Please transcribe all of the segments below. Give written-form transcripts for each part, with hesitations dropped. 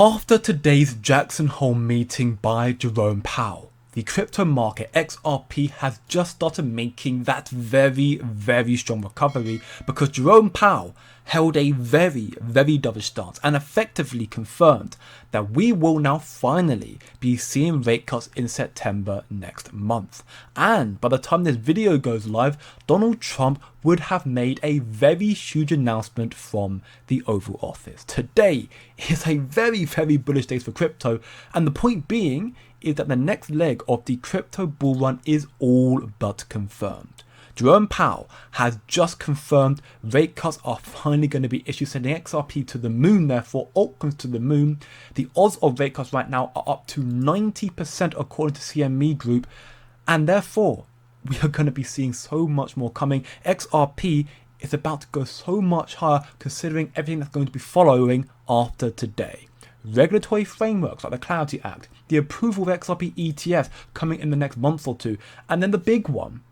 After today's Jackson Hole meeting by Jerome Powell, the crypto market XRP has just started making that very strong recovery because Jerome Powell held a very dovish stance and effectively confirmed that we will now finally be seeing rate cuts in September next month. And by the time this video goes live, Donald Trump would have made a very huge announcement from the Oval Office. Today is a very bullish day for crypto, and the point being is that the next leg of the crypto bull run is all but confirmed. Jerome Powell has just confirmed rate cuts are finally going to be issued, sending XRP to the moon, therefore altcoins to the moon. The odds of rate cuts right now are up to 90% according to CME Group, and therefore we are going to be seeing so much more coming. XRP is about to go so much higher considering everything that's going to be following after today. Regulatory frameworks like the Clarity Act, the approval of XRP ETFs coming in the next month or two, and then the big one,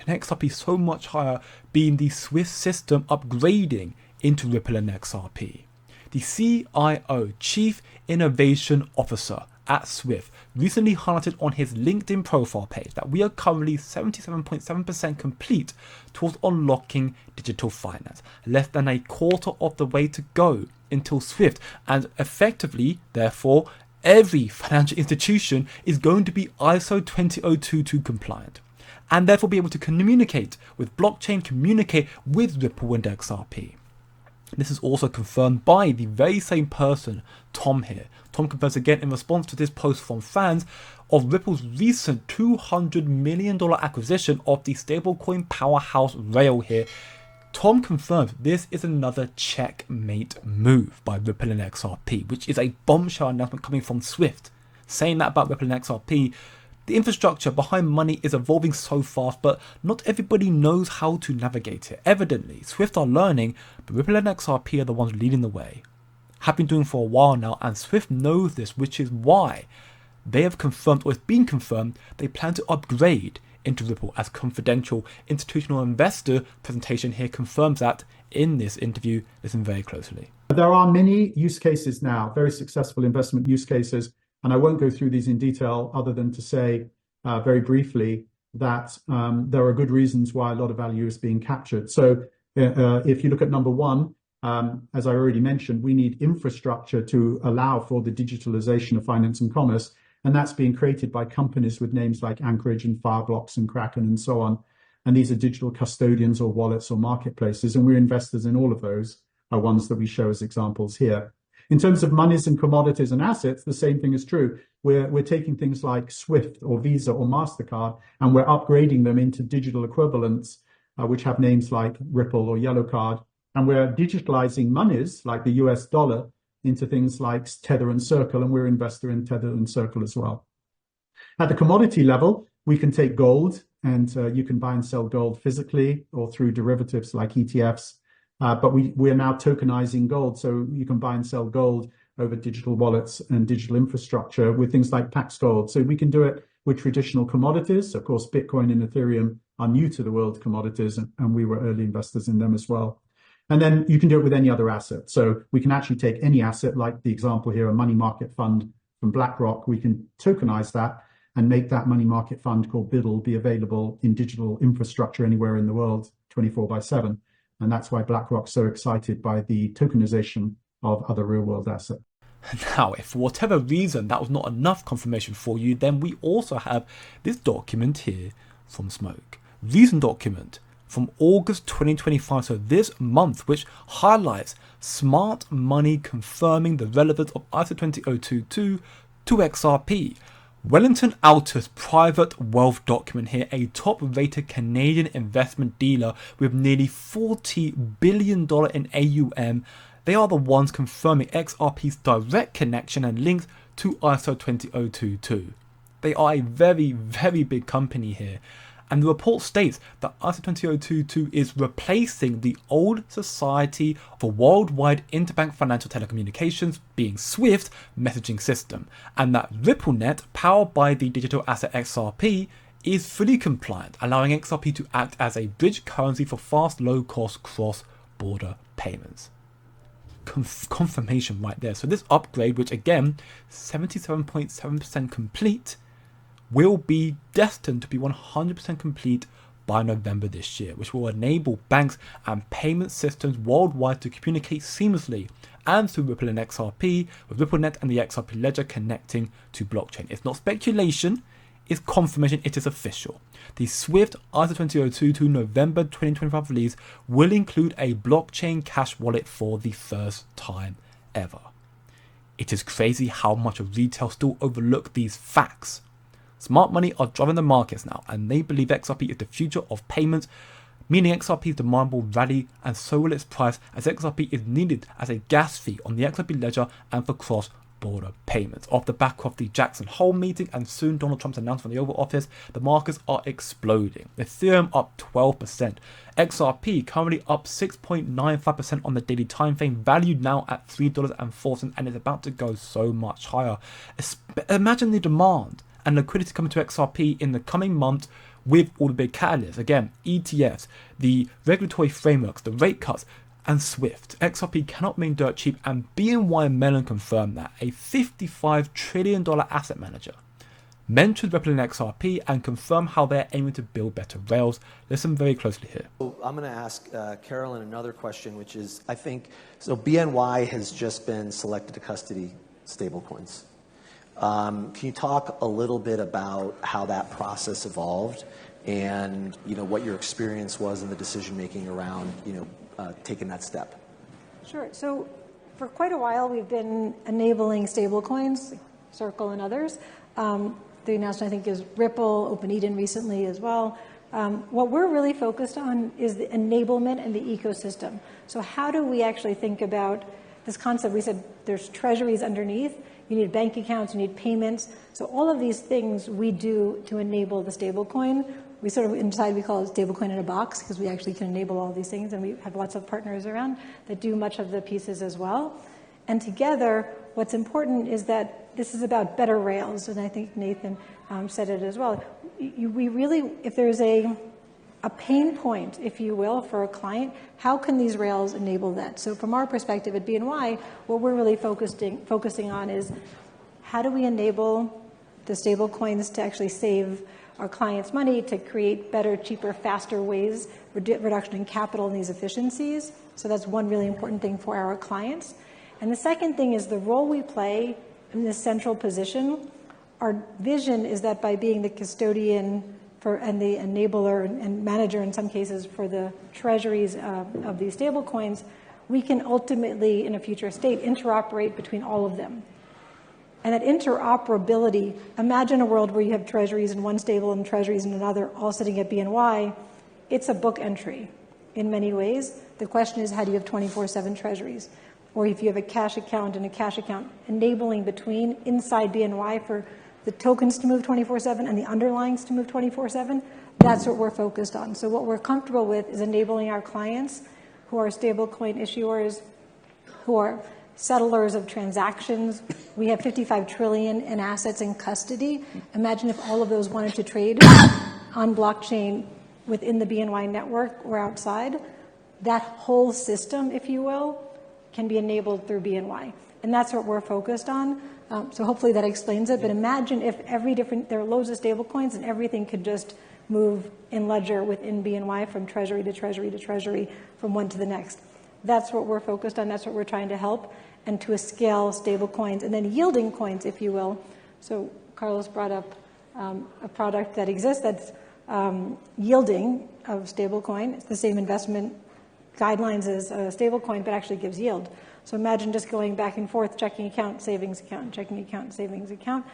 XRP so much higher, being the SWIFT system upgrading into Ripple and XRP. The CIO, Chief Innovation Officer at SWIFT, recently highlighted on his LinkedIn profile page that we are currently 77.7% complete towards unlocking digital finance, less than a quarter of the way to go until SWIFT, and effectively, therefore, every financial institution is going to be ISO 20022 compliant, and therefore be able to communicate with blockchain, communicate with Ripple and XRP. This is also confirmed by the very same person, Tom here. Tom confirms again in response to this post from fans of Ripple's recent $200 million acquisition of the stablecoin powerhouse Rail here. Tom confirms this is another checkmate move by Ripple and XRP, which is a bombshell announcement coming from SWIFT. Saying that about Ripple and XRP, the infrastructure behind money is evolving so fast, but not everybody knows how to navigate it. Evidently, SWIFT are learning, but Ripple and XRP are the ones leading the way. Have been doing for a while now, and SWIFT knows this, which is why they have confirmed, or it's been confirmed, they plan to upgrade into Ripple, as confidential institutional investor presentation here confirms that in this interview. Listen very closely. There are many use cases now, very successful investment use cases, and I won't go through these in detail other than to say very briefly that there are good reasons why a lot of value is being captured. So if you look at number one, as I already mentioned, we need infrastructure to allow for the digitalization of finance and commerce. And that's being created by companies with names like Anchorage and Fireblocks and Kraken and so on. And these are digital custodians or wallets or marketplaces. And we're investors in all of those, are ones that we show as examples here. In terms of monies and commodities and assets, the same thing is true. We're taking things like SWIFT or Visa or MasterCard, and we're upgrading them into digital equivalents, which have names like Ripple or Yellow Card. And we're digitalizing monies like the US dollar into things like Tether and Circle, and we're an investor in Tether and Circle as well. At the commodity level, we can take gold, and you can buy and sell gold physically or through derivatives like ETFs. But we are now tokenizing gold, so you can buy and sell gold over digital wallets and digital infrastructure with things like Pax Gold. So we can do it with traditional commodities. Of course, Bitcoin and Ethereum are new to the world commodities, and we were early investors in them as well. And then you can do it with any other asset. So we can actually take any asset, like the example here, a money market fund from BlackRock. We can tokenize that and make that money market fund called BUIDL be available in digital infrastructure anywhere in the world, 24/7. And that's why BlackRock's so excited by the tokenization of other real-world assets. Now, if for whatever reason that was not enough confirmation for you, then we also have this document here from Smoke. Recent document from August 2025, so this month, which highlights smart money confirming the relevance of ISO 20022 to XRP. Wellington Altus private wealth document here, a top-rated Canadian investment dealer with nearly $40 billion in AUM. They are the ones confirming XRP's direct connection and links to ISO 20022. They are a very big company here. And the report states that ISO 20022 is replacing the old Society for Worldwide Interbank Financial Telecommunications, being SWIFT, messaging system, and that RippleNet, powered by the digital asset XRP, is fully compliant, allowing XRP to act as a bridge currency for fast, low-cost cross-border payments. confirmation right there. So this upgrade, which again, 77.7% complete, will be destined to be 100% complete by November this year, which will enable banks and payment systems worldwide to communicate seamlessly and through Ripple and XRP, with RippleNet and the XRP ledger connecting to blockchain. It's not speculation, it's confirmation, it is official. The Swift ISO 2002 November 2025 release will include a blockchain cash wallet for the first time ever. It is crazy how much of retail still overlook these facts. Smart money are driving the markets now, and they believe XRP is the future of payments, meaning XRP's demand will rally, and so will its price, as XRP is needed as a gas fee on the XRP ledger and for cross-border payments. Off the back of the Jackson Hole meeting and soon Donald Trump's announcement from the Oval Office, the markets are exploding. Ethereum up 12%, XRP currently up 6.95% on the daily time frame, valued now at $3.04, and is about to go so much higher. Imagine the demand and liquidity coming to XRP in the coming months with all the big catalysts. Again, ETFs, the regulatory frameworks, the rate cuts, and Swift. XRP cannot mean dirt cheap, and BNY Mellon confirmed that, a $55 trillion asset manager. Mentioned Ripple and XRP and confirm how they're aiming to build better rails. Listen very closely here. So I'm going to ask Carolyn another question, which is, I think, so BNY has just been selected to custody stablecoins. Can you talk a little bit about how that process evolved and, what your experience was in the decision making around, taking that step? Sure. So for quite a while, we've been enabling stablecoins, like Circle and others. The announcement, I think, is Ripple, OpenEden recently as well. What we're really focused on is the enablement and the ecosystem. So how do we actually think about this concept? We said there's treasuries underneath. You need bank accounts, you need payments. So all of these things we do to enable the stablecoin. We sort of inside we call it stablecoin in a box because we actually can enable all these things, and we have lots of partners around that do much of the pieces as well. And together, what's important is that this is about better rails, and I think Nathan said it as well. We really, if there's a pain point, if you will, for a client, how can these rails enable that? So from our perspective at BNY, what we're really focusing on is how do we enable the stable coins to actually save our clients money, to create better, cheaper, faster ways, reduction in capital and these efficiencies. So that's one really important thing for our clients. And the second thing is the role we play in this central position. Our vision is that by being the custodian and the enabler and manager in some cases for the treasuries of these stable coins, we can ultimately, in a future state, interoperate between all of them. And that interoperability, imagine a world where you have treasuries in one stable and treasuries in another, all sitting at BNY. It's a book entry in many ways. The question is, how do you have 24/7 treasuries? Or if you have a cash account and a cash account, enabling between inside BNY for the tokens to move 24/7 and the underlyings to move 24/7, that's what we're focused on. So what we're comfortable with is enabling our clients who are stablecoin issuers, who are settlers of transactions. We have 55 trillion in assets in custody. Imagine if all of those wanted to trade on blockchain within the BNY network or outside. That whole system, if you will, can be enabled through BNY. And that's what we're focused on. So hopefully that explains it. But imagine if there are loads of stable coins and everything could just move in ledger within BNY from treasury to treasury to treasury, from one to the next. That's what we're focused on. That's what we're trying to help, and to scale stable coins and then yielding coins, if you will. So Carlos brought up a product that exists that's yielding of stable coin. It's the same investment guidelines as a stable coin, but actually gives yield. So imagine just going back and forth, checking account, savings account, checking account, savings account.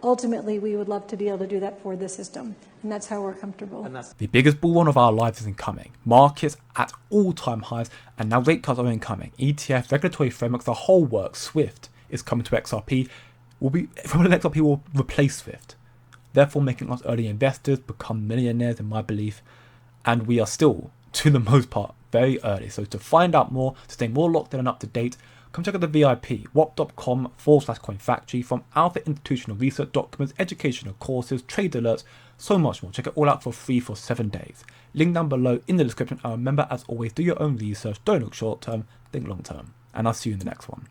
Ultimately, we would love to be able to do that for the system, and that's how we're comfortable. The biggest bull run of our lives is incoming. Markets at all-time highs, and now rate cuts are incoming. ETF, regulatory frameworks, the whole works. Swift is coming to XRP. XRP will replace Swift, therefore making us early investors become millionaires, in my belief. And we are still, to the most part, very early. So to find out more, to stay more locked in and up to date, come check out the VIP, wop.com/coinfactory, from alpha institutional research documents, educational courses, trade alerts, so much more. Check it all out for free for 7 days. Link down below in the description. And remember, as always, do your own research. Don't look short term, think long term. and I'll see you in the next one.